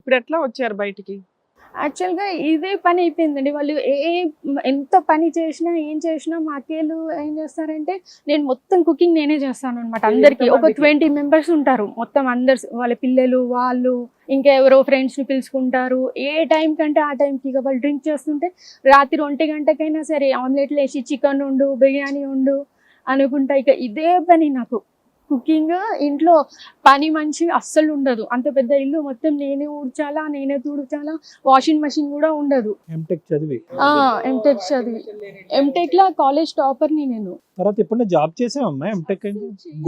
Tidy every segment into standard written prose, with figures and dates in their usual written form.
ఇప్పుడు ఎట్లా వచ్చారు బయటికి? యాక్చువల్గా ఇదే పని అయిపోయిందండి. వాళ్ళు ఎంత పని చేసినా ఏం చేసినా మా అక్కలు ఏం చేస్తారంటే నేను మొత్తం కుకింగ్ నేనే చేస్తాను అనమాట. అందరికి ఒక ఎంతమందికి? 20 మెంబర్స్ ఉంటారు మొత్తం. అందరు వాళ్ళ పిల్లలు వాళ్ళు ఇంకా ఎవరో ఫ్రెండ్స్ని పిలుచుకుంటారు. ఏ టైం కంటే ఆ టైంకి ఇక వాళ్ళు డ్రింక్ చేస్తుంటే రాత్రి 1 గంటకైనా సరే ఆమ్లెట్లు వేసి చికెన్ వండు బిర్యానీ వండు అనుకుంటా. ఇక ఇదే పని నాకు. కుకింగ్ ఇంట్లో పని మంచి అస్సలు ఉండదు. అంత పెద్ద ఇల్లు మొత్తం నేనే ఊడ్చాలా, నేనే తుడచాలా, వాషింగ్ మెషిన్ కూడా ఉండదు. ఎంటెక్ చదివి ఎంటెక్ చదివి ఎంటెక్ లా కాలేజ్ టాపర్ని నేను. తర్వాత ఎప్పుడైనా జాబ్ చేసావమ్మా? ఎంటెక్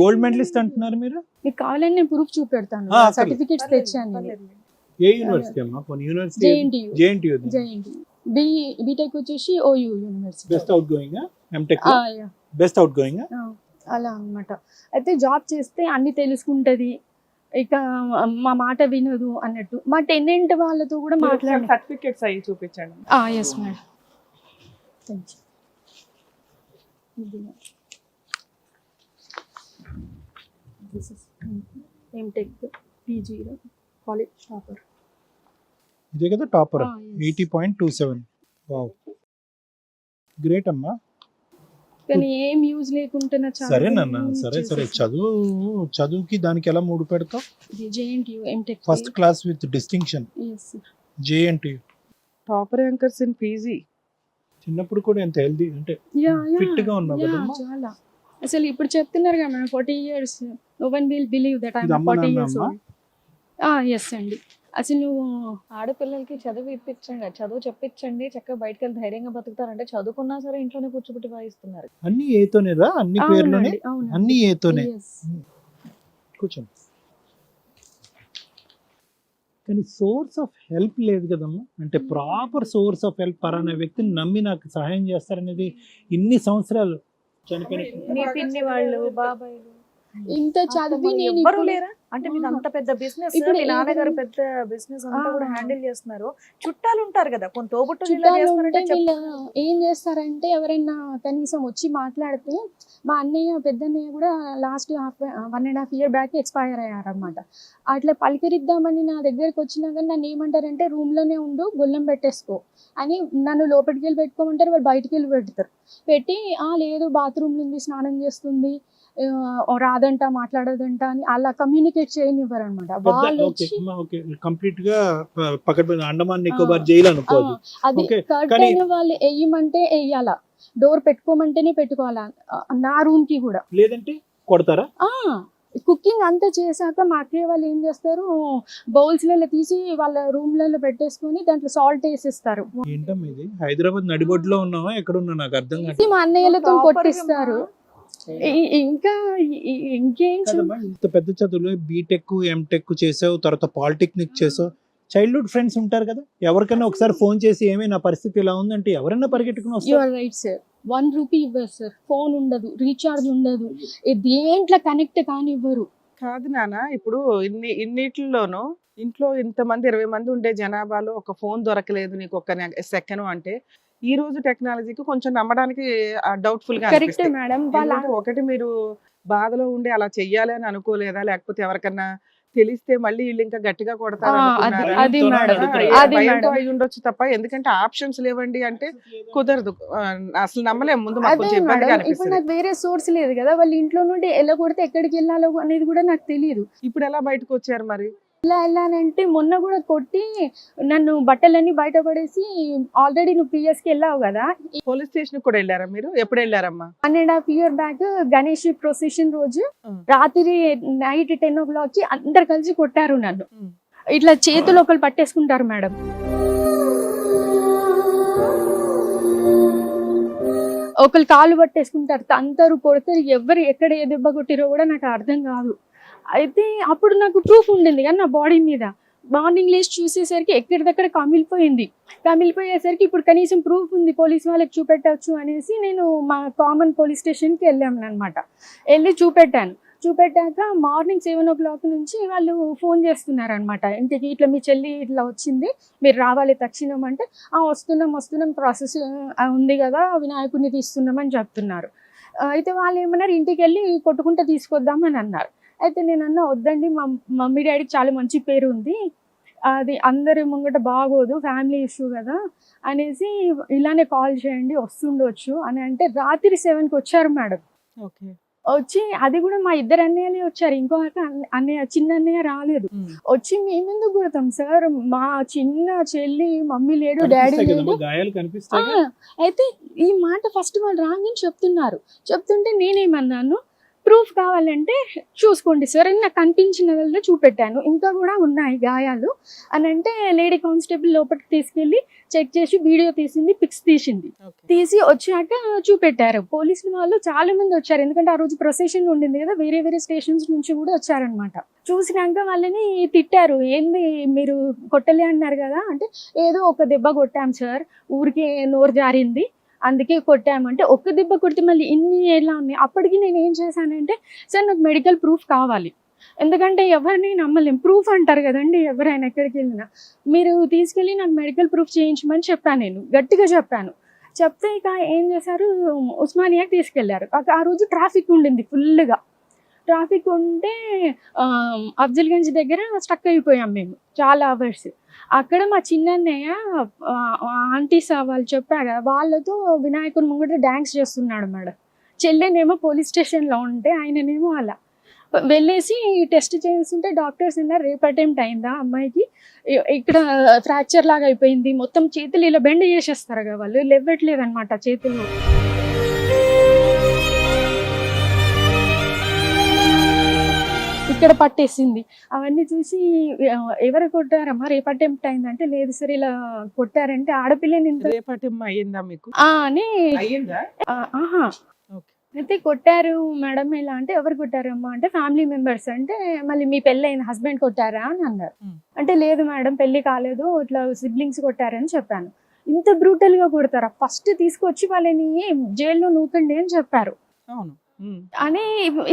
గోల్డ్ మెడలిస్ట్ అంటున్నారు మీరు. మీకు కావాలని నేను ప్రూఫ్ చూపెడతాను. అసలు. సర్టిఫికెట్స్ తెచ్చాను నేను. ఏ యూనివర్సిటీ అమ్మా? కొన్ని యూనివర్సిటీ జేఎన్టీయూ. జేఎన్టీయూ బీటెక్ వచ్చేసి OU university. Best outgoing MTech best outgoing అలా అన్నమాట. అయితే జాబ్ చేస్తే అన్ని తెలుసుకుంటది, ఇక మా మాట వినదు అన్నట్టు. మా టెనెంట్ వాళ్ళతో కూడా మాట్లాడాను. సర్టిఫికెట్స్ అవి చూపించండి. Yes madam. Thank you. MTech పీజీలో కాలేజ్ టాపర్. ఇదే కదా టాపర్. yes. 80.27. వావ్, గ్రేట్ అమ్మా. కానీ ఏం యూజ్ లేకుండా సరే నాన్న, సరే చదువుకి దానికి ఎలా మూడు పెడతావు? JNTU MTech first class with distinction. JNTU topper rankers in PG. చిన్నప్పుడు కూడా ఎంత హెల్దీ అంటే ఫిట్ గా ఉన్నావు కదమ్మా. చాలా. అసలు ఇప్పుడు చెప్తున్నారు కదా madam 40 years. No one will believe that I am 40 years old. Yes అండి. అసలు నువ్వు ఆడపిల్లలకి చదువు ఇప్పించండి, చదువు చెప్పించండి, చక్కగా బయటకు వెళ్ళి ధైర్యంగా బతుకుతారంటే చదువుకున్నా సరే ఇంట్లోనే కూర్చోబెట్టి వాయిస్తున్నారు. అన్ని ఏతోనేరా? అన్ని పేర్లోనే అన్ని ఏతోనే. కూర్చోండి. కానీ సోర్స్ ఆఫ్ హెల్ప్ లేదు కదమ్మా. అంటే ప్రాపర్ సోర్స్ ఆఫ్ హెల్ప్ పరాన్న వ్యక్తిని నమ్మి నాకు సహాయం చేస్తారనేది ఇన్ని సంవత్సరాలు చనిపోయిన మీ పిన్ని వాళ్ళు బాబాయ్లు ఇంత చదివి నేను ఎవ్వరు లేరా? అంటే మీరు అంత పెద్ద బిజినెస్, మీ నాన్నగారు పెద్ద బిజినెస్ అంతా కూడా హ్యాండిల్ చేస్తున్నారు. చుట్టాలు ఉంటారు కదా, కొంత తోబుట్టులు ఇలా చేస్తున్నారంటే వీళ్ళు ఏం చేస్తారంటే ఎవరైనా కనీసం వచ్చి మాట్లాడితే, మా అన్నయ్య పెద్దన్నయ్య కూడా లాస్ట్ 1.5 year బ్యాక్ ఎక్స్పైర్ అయ్యారనమాట. అట్లా పలికరిద్దామని నా దగ్గరికి వచ్చినా కానీ నన్ను ఏమంటారంటే రూమ్లోనే ఉండు, గొల్లం పెట్టేసుకో అని నన్ను లోపలికి వెళ్ళి పెట్టుకోమంటారు. వాళ్ళు బయటికి వెళ్ళి పెట్టి లేదు బాత్రూమ్లో ఉంది, స్నానం చేస్తుంది, రాదంట, మాట్లాడదంట అని అలా కమ్యూనికేట్ చేయనివ్వరు అనమాట. వాళ్ళు కంప్లీట్ గా పక్కన అండమాన్ నికోబార్ జైలు అనుకోదు. అది కర్టెన్ వాళ్ళు వేయమంటే వేయాలా, డోర్ పెట్టుకోమంటేనే పెట్టుకోవాలా, నా రూమ్ కి కూడా. లేదంటే కొడతారా? కుకింగ్ అంతా చేశాక మా అక్కయ్య వాళ్ళు ఏం చేస్తారు, బౌల్స్లలో తీసి వాళ్ళ రూమ్లలో పెట్టేసుకొని దాంట్లో సాల్ట్ వేసిస్తారు. ఏంటమ్మా ఇది? హైదరాబాద్ నడిబొడ్డులో ఉన్నావా? ఎక్కడ ఉన్నా నాకు అర్థం కాదు. మా అన్నయ్యలతో కొట్టిస్తారు. ఇంకా ఇంకేం ఇంత పెద్ద చదువులు బీటెక్ ఎంటెక్ చేసావు, తర్వాత పాలిటెక్నిక్ చేసావు. చైల్డ్హుడ్ ఫ్రెండ్స్ ఉంటారు కదా, ఎవరికైనా ఒకసారి ఫోన్ చేసి ఏమీ నా పరిస్థితి ఇలా ఉందంటే ఎవరైనా పరిగెట్టుకుని వస్తారు. You are right sir. 1 rupee ఇవ్వరు సార్. ఫోన్ ఉండదు, రీఛార్జ్ ఉండదు, దేంట్లో కనెక్ట్ కానివ్వరు. కాదు నాన్న, ఇప్పుడు ఇన్నిట్లోనూ ఇంట్లో ఇంతమంది 20 మంది ఉండే జనాభాలో ఒక ఫోన్ దొరకలేదు నీకు ఒక్క సెకండ్ అంటే ఈ రోజు టెక్నాలజీకి కొంచెం నమ్మడానికి డౌట్ఫుల్ గా కరెక్టే మేడం. ఒకటి మీరు బాధలో ఉండి అలా చెయ్యాలి అని అనుకోలేదా? లేకపోతే ఎవరికన్నా తెలిస్తే మళ్ళీ వీళ్ళు ఇంకా గట్టిగా కొడతారు అయి ఉండొచ్చు తప్ప. ఎందుకంటే ఆప్షన్స్ లేవండి అంటే కుదరదు, అసలు నమ్మలేము. ముందు మాకు కొంచెం ఇబ్బందిగా అనిపిస్తుంది. నాకు వేరే సోర్స్ లేదు కదా, వాళ్ళ ఇంట్లో నుండి ఎలా కొడితే ఎక్కడికి వెళ్ళాలో అనేది కూడా నాకు తెలియదు. ఇప్పుడు ఎలా బయటకు వచ్చారు మరి? ఎలా వెళ్ళానంటే మొన్న కూడా కొట్టి నన్ను బట్టలన్నీ బయట పడేసి, ఆల్రెడీ నువ్వు పిఎస్కి వెళ్ళావు కదా. పోలీస్ స్టేషన్ కూడా వెళ్ళారా మీరు? ఎప్పుడు వెళ్ళారమ్మా? 1.5 year బ్యాక్ గణేష్ ప్రొసెషన్ రోజు రాత్రి నైట్ 10 o'clock కి అందరు కలిసి కొట్టారు నన్ను. ఇట్లా చేతులు ఒకరు పట్టేసుకుంటారు మేడం. ఒకరు కాళ్ళు పట్టేసుకుంటారు, అందరూ కొడతారు. ఎవరు ఎక్కడ ఏ దెబ్బ కొట్టిరో కూడా నాకు అర్థం కాదు. అయితే అప్పుడు నాకు ప్రూఫ్ ఉండింది కానీ నా బాడీ మీద. మార్నింగ్ లేచి చూసేసరికి ఎక్కడిదక్కడ కమిలిపోయేసరికి ఇప్పుడు కనీసం ప్రూఫ్ ఉంది, పోలీస్ వాళ్ళకి చూపెట్టవచ్చు అనేసి నేను మా కామన్ పోలీస్ స్టేషన్కి వెళ్ళాము అనమాట. వెళ్ళి చూపెట్టాక మార్నింగ్ 7 o'clock నుంచి వాళ్ళు ఫోన్ చేస్తున్నారు అనమాట ఇంటికి. ఇట్లా మీ చెల్లి ఇట్లా వచ్చింది, మీరు రావాలి తక్షణం అంటే వస్తున్నాం ప్రాసెస్ ఉంది కదా, వినాయకుడిని తీస్తున్నామని చెప్తున్నారు. అయితే వాళ్ళు ఏమన్నారు, ఇంటికి వెళ్ళి కొట్టుకుంటూ తీసుకొద్దామని అన్నారు. అయితే నేను అన్నా వద్దండి, మా మమ్మీ డాడీకి చాలా మంచి పేరు ఉంది, అది అందరి ముంగట బాగోదు, ఫ్యామిలీ ఇష్యూ కదా అనేసి ఇలానే కాల్ చేయండి వస్తుండొచ్చు అని అంటే రాత్రి 7కి వచ్చారు మేడం. ఓకే. వచ్చి అది కూడా మా ఇద్దరు అన్నయ్యలే వచ్చారు, ఇంకో అన్నయ్య చిన్న అన్నయ్య రాలేదు. వచ్చి మేమెందుకు కొడతాం సార్, మా చిన్న చెల్లి మమ్మీ లేడు డాడీ కనిపిస్తాయి లేడు. కదమ్మా, గాయాలు కనిపిస్తాయి ఆ, అయితే ఈ మాట ఫస్ట్ వాళ్ళు రాగానే చెప్తున్నారు. చెప్తుంటే నేనేమన్నాను, ప్రూఫ్ కావాలంటే చూసుకోండి సార్ అని నాకు కనిపించిన వల్ల చూపెట్టాను, ఇంకా కూడా ఉన్నాయి గాయాలు అని అంటే లేడీ కానిస్టేబుల్ లోపలికి తీసుకెళ్ళి చెక్ చేసి వీడియో తీసింది, పిక్స్ తీసింది. ఓకే. తీసి వచ్చాక చూపెట్టారు. పోలీసులు వాళ్ళు చాలా మంది వచ్చారు, ఎందుకంటే ఆ రోజు ప్రొసెషన్ ఉండింది కదా, వేరే వేరే స్టేషన్స్ నుంచి కూడా వచ్చారనమాట. చూసినాక వాళ్ళని తిట్టారు, ఏంది మీరు కొట్టలే అన్నారు కదా అంటే, ఏదో ఒక దెబ్బ కొట్టాం సార్, ఊరికే నోరు జారింది అందుకే కొట్టామంటే, ఒక్క దెబ్బ కొడితే మళ్ళీ ఇన్ని ఎలా ఉన్నాయి. అప్పటికి నేను ఏం చేశానంటే, సార్ నాకు మెడికల్ ప్రూఫ్ కావాలి, ఎందుకంటే ఎవరిని నమ్మలేం, ప్రూఫ్ అంటారు కదండి ఎవరైనా ఎక్కడికి వెళ్ళినా. మీరు తీసుకెళ్ళి నాకు మెడికల్ ప్రూఫ్ చేయించమని చెప్పాను, నేను గట్టిగా చెప్పాను. చెప్తే ఇక ఏం చేశారు, ఉస్మానియాకి తీసుకెళ్లారు. ఆ రోజు ట్రాఫిక్ ఉండింది ఫుల్గా. ట్రాఫిక్ ఉంటే అఫ్జల్గంజ్ దగ్గర స్టక్ అయిపోయాం మేము చాలా అవర్స్. అక్కడ మా చిన్నన్నయ్య ఆంటీస్ వాళ్ళు చెప్పారు కదా, వాళ్ళతో వినాయకుని ముంగట డ్యాన్స్ చేస్తున్నాడు మేడం. చెల్లెనేమో పోలీస్ స్టేషన్లో ఉంటే ఆయననేమో అలా వెళ్ళేసి టెస్ట్ చేస్తుంటే డాక్టర్స్ అన్నారు రేప్ అటెంప్ట్ అయిందా అమ్మాయికి, ఇక్కడ ఫ్రాక్చర్ లాగా అయిపోయింది, మొత్తం చేతులు ఇలా బెండ్ చేసేస్తారు కదా వాళ్ళు, లేవట్లేదు అనమాట చేతులు. ఇక్కడ పట్టేసింది. అవన్నీ చూసి ఎవరు కొట్టారమ్మా, రేప్ అటెంప్ట్ అయిందంటే, లేదు సార్ ఇలా కొట్టారంటే, ఆడపిల్లని ఇంత రేపటిమ్మ అయ్యిందా మీకు? అని అయ్యిందా? ఆహా ఓకే. అయితే కొట్టారు మేడం ఇలా అంటే, ఎవరు కొట్టారమ్మా అంటే ఫ్యామిలీ మెంబర్స్ అంటే, మళ్ళీ మీ పెళ్ళి అయిన హస్బెండ్ కొట్టారా అని అన్నారు. అంటే లేదు మేడం పెళ్లి కాలేదు, ఇట్లా సిబ్లింగ్స్ కొట్టారని చెప్పాను. ఇంత బ్రూటల్ గా కొడతారా, ఫస్ట్ తీసుకొచ్చి వాళ్ళని జైల్లో నూకండి అని చెప్పారు. అవును. అని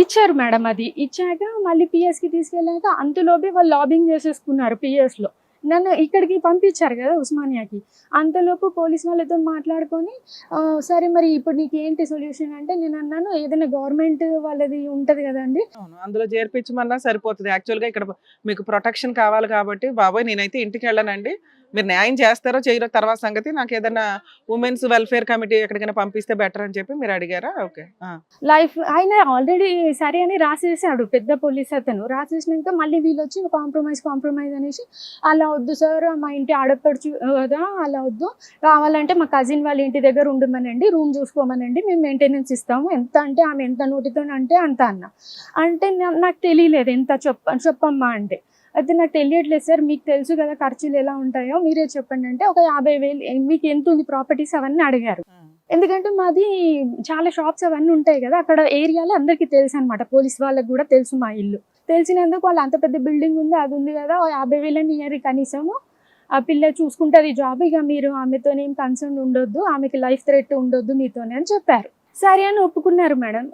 ఇచ్చారు మేడం. అది ఇచ్చాక మళ్ళీ పిఎస్కి తీసుకెళ్ళాక అంతలోపే వాళ్ళు లాబింగ్ చేసేసుకున్నారు పిఎస్లో. నన్ను ఇక్కడికి పంపించారు కదా ఉస్మానియాకి. అంతలోపు పోలీస్ వాళ్ళతో మాట్లాడుకొని సరే మరి ఇప్పుడు నీకు ఏంటి సొల్యూషన్ అంటే, నేను అన్నాను ఏదైనా గవర్నమెంట్ వాళ్ళది ఉంటది కదండి, అవును, అందులో చేర్పించమన్నా సరిపోతుంది. యాక్చువల్గా ఇక్కడ మీకు ప్రొటెక్షన్ కావాలి కాబట్టి, బాబాయ్ నేనైతే ఇంటికి వెళ్ళానండి, మీరు న్యాయం చేస్తారో చేయరో తర్వాత సంగతి, నాకు ఏదైనా ఉమెన్స్ వెల్ఫేర్ కమిటీ ఎక్కడికైనా పంపిస్తే బెటర్ అని చెప్పి మీరు అడిగారా? ఓకే. లైఫ్ ఆయన ఆల్రెడీ సరే అని రాసేసాడు పెద్ద పోలీస్ అతను. రాసేసినాక మళ్ళీ వీళ్ళు వచ్చి కాంప్రమైజ్ అనేసి, అలా వద్దు సార్ మా ఇంటి ఆడపడుచు కదా, అలా వద్దు, కావాలంటే మా కజిన్ వాళ్ళ ఇంటి దగ్గర ఉండమనండి, రూమ్ చూసుకోమనండి, మేము మెయింటెనెన్స్ ఇస్తాము, ఎంత అంటే ఆమె ఎంత నోటితో అంటే అంత అన్న. అంటే నాకు తెలియలేదు ఎంత చెప్పమ్మా అంటే, అయితే నాకు తెలియట్లేదు సార్, మీకు తెలుసు కదా ఖర్చులు ఎలా ఉంటాయో మీరే చెప్పండి అంటే, ఒక 50,000 మీకు ఎంత ఉంది ప్రాపర్టీస్ అవన్నీ అడిగారు. ఎందుకంటే మాది చాలా షాప్స్ అవన్నీ ఉంటాయి కదా అక్కడ ఏరియాలో, అందరికీ తెలుసు అనమాట, పోలీస్ వాళ్ళకి కూడా తెలుసు మా ఇల్లు. తెలిసినందుకు వాళ్ళు అంత పెద్ద బిల్డింగ్ ఉంది అది ఉంది కదా, 50,000 ఇయర్ కనీసము ఆ పిల్ల చూసుకుంటుంది జాబ్, ఇక మీరు ఆమెతోనేం కన్సర్న్ ఉండొద్దు, ఆమెకి లైఫ్ థ్రెట్ ఉండొద్దు మీతోనే అని చెప్పారు. సరే అని ఒప్పుకున్నారు మేడం.